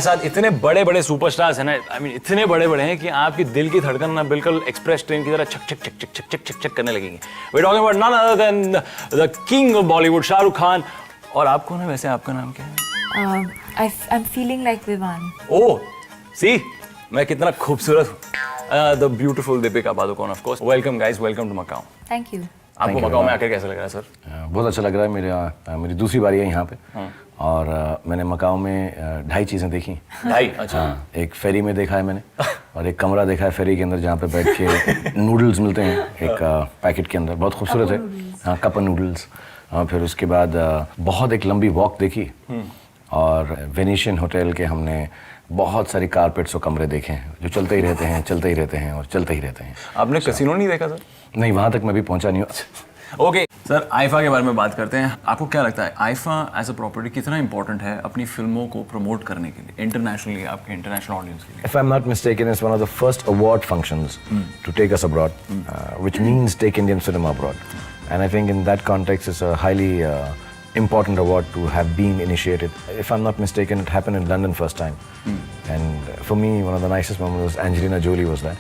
साथ इतने बड़े बड़े सुपरस्टार्स हैं ना, आई मीन इतने बड़े बड़े हैं कि आपकी दिल की धड़कन ना बिल्कुल एक्सप्रेस ट्रेन की तरह छक छक छक छक छक छक छक छक करने लगेंगी। We talking about none other than the king of Bollywood, Shahrukh Khan. और आपको ना, वैसे आपका नाम क्या है? I'm feeling like Vivan. ओह सी, मैं कितना खूबसूरत हूँ। The beautiful Deepika Padukone, of course. Welcome guys, welcome to Macau. Thank you. आपको मकाओ में आकर कैसा लग रहा है सर? बहुत अच्छा लग रहा है। मेरी दूसरी बारी है यहाँ पे और मैंने मकाओ में 2.5 चीज़ें देखी। 2.5? अच्छा। एक फेरी में देखा है मैंने और एक कमरा देखा है फेरी के अंदर जहाँ पे बैठ के नूडल्स मिलते हैं एक पैकेट के अंदर, बहुत खूबसूरत है। हाँ, कप नूडल्स। और फिर उसके बाद बहुत एक लंबी वॉक देखी और वेनेशियन होटल के हमने बहुत सारी कारपेट्स और कमरे देखे हैं जो चलते ही रहते हैं, चलते ही रहते हैं और चलते ही रहते हैं। आपने कैसीनो नहीं देखा सर? नहीं, वहाँ तक मैं भी पहुँचा नहीं हूँ। ओके सर, आईफा के बारे में बात करते हैं। आपको क्या लगता है आईफा एज अ प्रॉपर्टी कितना इंपॉर्टेंट है अपनी फिल्मों को प्रमोट करने के लिए इंटरनेशनली, आपके इंटरनेशनल ऑडियंस के लिए? If I'm not mistaken, it's one of the first award functions to take us abroad, which means take Indian cinema abroad. And I think in that context, it's a highly important award to have been initiated. If I'm not mistaken, it happened in London first time. And for me, one of the nicest moments was Angelina Jolie was there.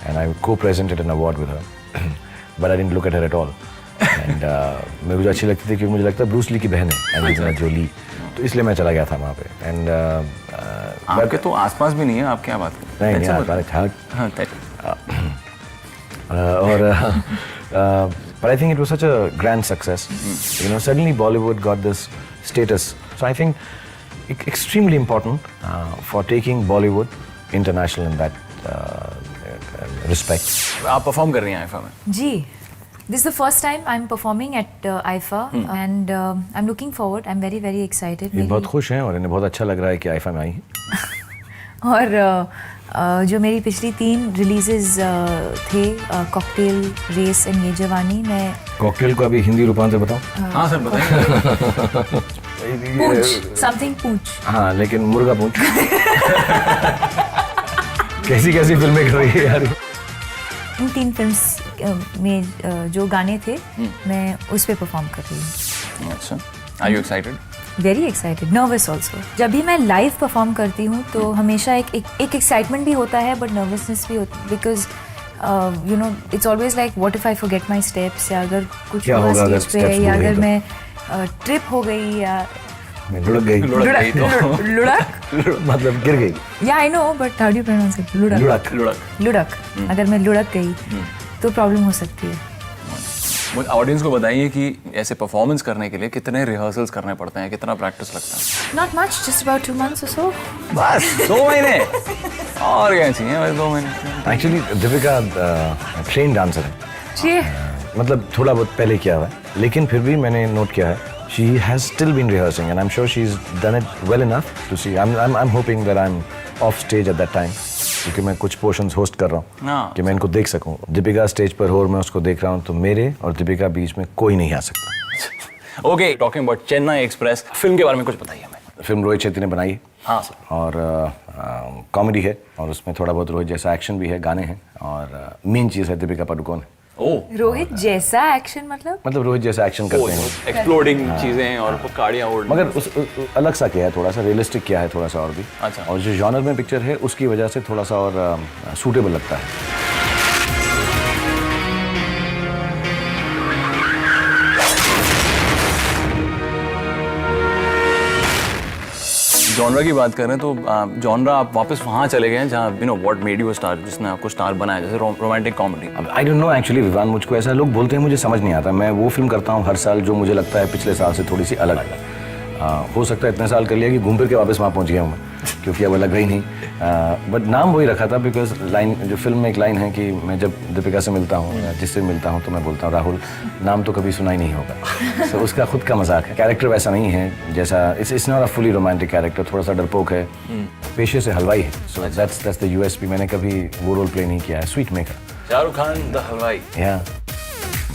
And I co-presented an award with her. But I didn't look at her at all. And मुझे अच्छी लगती थी क्योंकि मुझे लगता है Bruce Lee की बहन है एंजेलिना जोली, तो इसलिए मैं चला गया था वहाँ पे। एंड आपके तो आसपास भी नहीं है, आप क्या बात करते हैं? और but I think it was such a grand success. You know, suddenly Bollywood got this status. So I think extremely important for taking Bollywood international in that respect. आप परफॉर्म कर रही हैं आईफा में? जी, this is the first time I'm performing at IFA and I'm looking forward. I'm very very excited. ये बहुत खुश हैं और इन्हें बहुत अच्छा लग रहा है कि आईफा में आई हैं। और जो मेरी पिछली 3 रिलीजेस थे, कॉकटेल, रेस एंड ये जवानी, मैं कॉकटेल को अभी हिंदी रूपांतर बताऊं? हाँ सर बताइए। पूंछ, समथिंग पूंछ। हाँ, लेकिन मुर्गा पूंछ। कैसी कैसी फिल्में कर रही है यार। इन 3 फिल्म्स में जो गाने थे मैं उस पे परफॉर्म कर रही हूँ। अच्छा, are you excited? Very excited, nervous also. जब भी मैं लाइव परफॉर्म करती हूँ तो हमेशा एक एक्साइटमेंट भी होता है बट नर्वसनेस भी होती है, because you know it's always like what if I forget my steps, या अगर कुछ हुआ स्टेज पे, या अगर मैं ट्रिप हो गई या लुढ़क गई। लुढ़क मतलब गिर गई। या I know, but how do you pronounce it? लुढ़क। अगर मैं लुढ़क गई तो प्रॉब्लम हो सकती है। ऑडियंस को बताइए कि ऐसे परफॉर्मेंस करने के लिए कितने रिहर्सल्स करने पड़ते हैं, कितना प्रैक्टिस लगता है? Not much, just about 2 months or so. बस 2 महीने और क्या चाहिए बस 2 महीने। एक्चुअली दीपिका ट्रेन डांसर है जी। मतलब थोड़ा बहुत पहले किया हुआ है, लेकिन फिर भी मैंने नोट किया है she has still been rehearsing and I'm sure she's done it well enough to see. I'm hoping that I'm off stage at that time क्योंकि मैं कुछ पोर्शंस होस्ट कर रहा हूँ कि मैं इनको देख सकूँ। दीपिका स्टेज पर हो और मैं उसको देख रहा हूँ तो मेरे और दीपिका बीच में कोई नहीं आ सकता। Okay, talking about Chennai express, film के बारे में कुछ बताइए हमें। फिल्म रोहित शेट्टी ने बनाई है। हाँ सर। और कॉमेडी है और उसमें थोड़ा बहुत रोहित जैसा एक्शन भी है, गाने हैं और मेन चीज़ है दीपिका पादुकोण है। रोहित जैसा एक्शन मतलब रोहित जैसा एक्शन करते हैं, एक्सप्लोडिंग चीजें और गाड़ियाँ उड़ना, मगर उस अलग सा किया है, थोड़ा सा रियलिस्टिक किया है थोड़ा सा और भी। अच्छा। और जो जॉनर में पिक्चर है उसकी वजह से थोड़ा सा और सूटेबल लगता है। जॉनरा की बात करें तो जॉनरा आप वापस वहाँ चले गए हैं जहाँ you know what made you a star, जिसने आपको स्टार बनाया, जैसे romantic comedy. I don't know actually Vivaan, मुझको ऐसा लोग बोलते हैं, मुझे समझ नहीं आता। मैं वो फिल्म करता हूँ हर साल जो मुझे लगता है पिछले साल से थोड़ी सी अलग है। हो सकता है इतने साल कर लिया कि घूम फिर के वापस वहाँ पहुँच गया हूँ मैं, क्योंकि अब अलग ही नहीं। बट नाम वही रखा था बिकॉज लाइन, जो फिल्म में एक लाइन है कि मैं जब दीपिका से मिलता हूँ या जिससे मिलता हूँ तो मैं बोलता हूँ राहुल नाम तो कभी सुना ही नहीं होगा। तो उसका खुद का मजाक है। कैरेक्टर वैसा नहीं है जैसा, it's not a fully romantic character, थोड़ा सा डरपोक है, पेशे से हलवाई है। So that's the USP. मैंने कभी वो रोल प्ले नहीं किया है, sweet maker. Shahrukh Khan the हलवाई।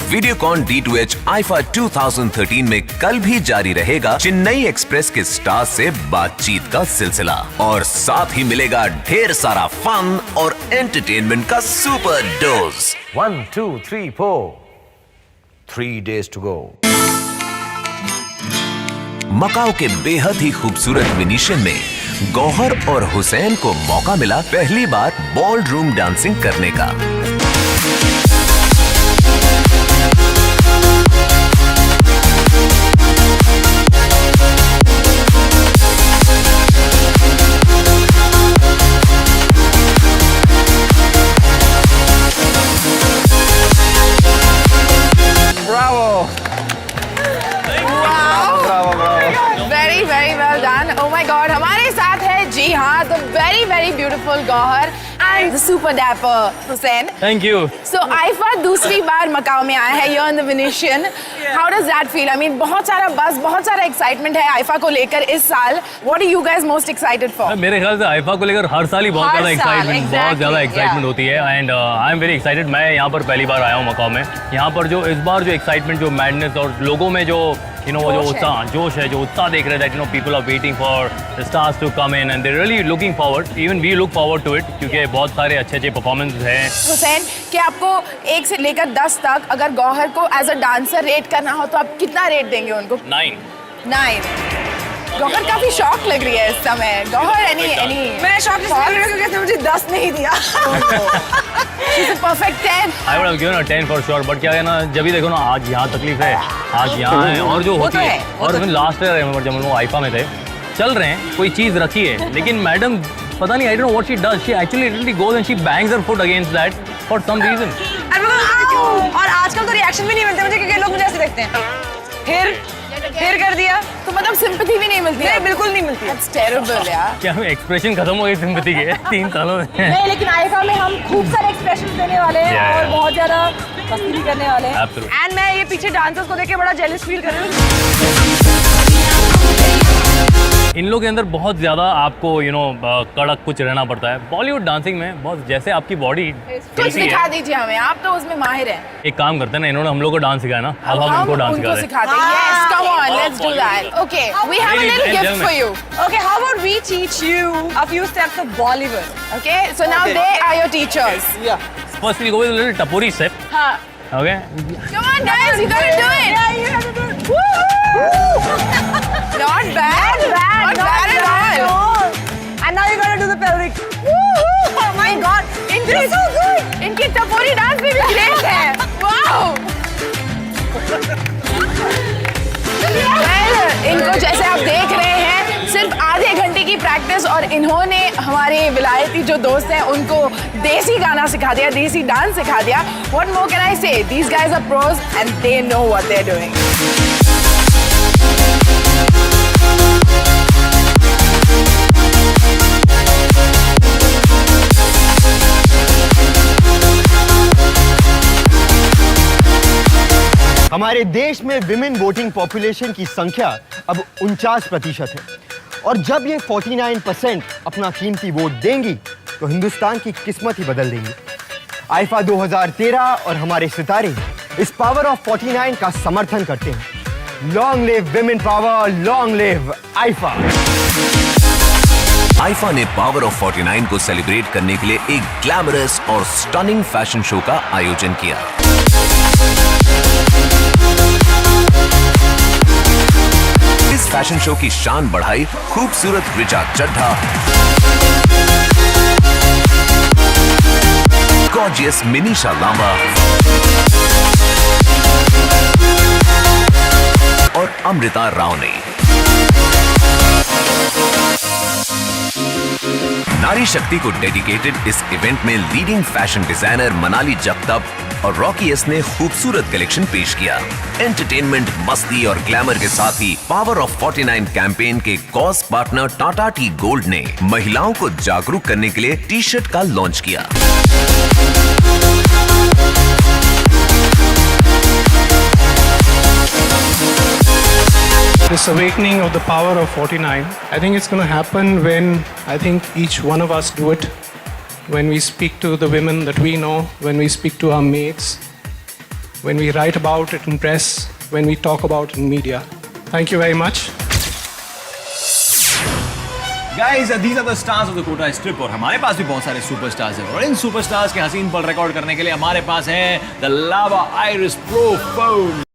वीडियोकॉन D2H आईफा 2013 में कल भी जारी रहेगा चेन्नई एक्सप्रेस के स्टार से बातचीत का सिलसिला और साथ ही मिलेगा ढेर सारा फन और एंटरटेनमेंट का super dose. 1 2 3 4 3 days to go। Macau के बेहद ही खूबसूरत वेनेशियन में गौहर और हुसैन को मौका मिला पहली बार बॉल रूम डांसिंग करने का। Very very well done. Oh my god, हमारे साथ है जी हाँ the very very beautiful Gauahar and the super dapper Hussain. Thank you. So IIFA दूसरी बार मकाओ में आया है, you're in the Venetian. How does that feel? I mean, बहुत सारा बस, बहुत सारा एक्साइटमेंट है आइफा को लेकर इस साल। What are you guys most excited for? मेरे ख्याल से आइफा को लेकर हर साल ही बहुत हर ज़्यादा साल, एक्साइटमेंट exactly, बहुत ज़्यादा एक्साइटमेंट yeah. होती है and I am very excited. मैं यहाँ पर पहली बार आया हूँ मकाओ में। यहाँ पर जो इस बार जो एक्साइटमेंट, जो मैडनेस और लोगों में जो वो जो उत्साह, जोश है, जो उत्साह देख रहे हैं, people are waiting for the stars to come in and they really looking forward. Even we look forward to it क्योंकि बहुत सारे अच्छे परफॉर्मेंस हैं। हुसैन, कि आपको 1 से लेकर 10 तक अगर गौहर को एज अ डांसर रेट करना हो तो आप कितना रेट देंगे उनको? 9। गौहर काफी शॉक लग रही है इस समय। गौहर एनी मैं शॉक इसलिए लग रही हूँ क्योंकि इसने मुझे 10 नहीं दिया। She's a perfect 10. I would have given a 10 for sure, but क्या है ना, जब भी देखो ना, आज यहाँ तकलीफ है, आज यहाँ है, और जो होती है, और लास्ट ईयर जब हम आइफा में थे, चल रहे हैं, कोई चीज रखी है, लेकिन मैडम पता नहीं, I don't know what she does, she actually literally goes and she bangs her foot against that for some reason. और आजकल तो रिएक्शन भी नहीं मिलते मुझे क्योंकि लोग मुझे ऐसे देखते हैं। फिर कर दिया तो मतलब सिंपैथी भी नहीं मिलती? नहीं, बिल्कुल नहीं मिलती। That's terrible यार। क्या एक्सप्रेशन खत्म हो गई सिंपैथी के 3 सालों में? नहीं, लेकिन आइफा में हम खूब सारे एक्सप्रेशन देने वाले हैं Yeah. और बहुत ज्यादा मस्ती भी करने वाले हैं। Absolutely. एंड मैं ये पीछे डांसर्स को देख के बड़ा जेलस फील कर रही हूँ। इन लोग के अंदर बहुत ज़्यादा आपको कड़क कुछ रहना पड़ता है। बॉलीवुड डांसिंग में बहुत जैसे आपकी बॉडी कुछ दिखा दीजिए हमें, आप तो उसमें माहिर हैं। एक काम करते हैं ना, इन्होंने हम लोग को डांस सिखाया ना, अब हम इनको डांस सिखा उनको रहे हैं। सिखाते हैं। Yes, come on, let's do that. Okay, we have a Ladies little and gift gentlemen. for you. Okay, how about we teach you a few steps of Bollywood? Okay, so now they are your teachers. First we go with a little tapuri step. हाँ. Okay? Come on guys, you gotta do it. Yeah, you have to do it. Not bad. Not bad at all. And now you gotta do the pelvic. Oh my God, this is so good. इनकी टपोरी dance भी great है। Wow. इनको जैसे आप देख रहे हैं, सिर्फ आधे घंटे की प्रैक्टिस और इन्होंने हमारे विलायती जो दोस्त हैं उनको देसी गाना सिखा दिया, देसी डांस सिखा दिया। What more can I say? These guys are pros and they know what they're doing. हमारे देश में विमेन वोटिंग पॉपुलेशन की संख्या अब 49% है और जब ये 49% अपना कीमती वोट देंगी तो हिंदुस्तान की किस्मत ही बदल देंगी। आइफा 2013 और हमारे सितारे इस पावर ऑफ 49 का समर्थन करते हैं। Long live women power, long live IIFA. IIFA ने पावर ऑफ 49 को सेलिब्रेट करने के लिए एक ग्लैमरस और स्टनिंग फैशन शो का आयोजन किया। इस फैशन शो की शान बढ़ाई खूबसूरत रिचा चड्ढा, गॉर्जियस मिनीशा लांबा और अमृता राव ने। नारी शक्ति को डेडिकेटेड इस इवेंट में leading fashion designer Manali Jagtap और रॉकी एस ने खूबसूरत कलेक्शन पेश किया। एंटरटेनमेंट, मस्ती और ग्लैमर के साथ ही पावर ऑफ 49 कैंपेन के cause partner Tata tea gold ने महिलाओं को जागरूक करने के लिए टी शर्ट का लॉन्च किया। This awakening of the power of 49, I think it's going to happen when I think each one of us do it. When we speak to the women that we know, when we speak to our mates, when we write about it in press, when we talk about it in media. Thank you very much. Guys, these are the stars of the Kota strip और हमारे पास भी बहुत सारे superstars हैं और इन superstars के हसीन पल रिकॉर्ड करने के लिए हमारे पास है the Lava Iris Pro Phone।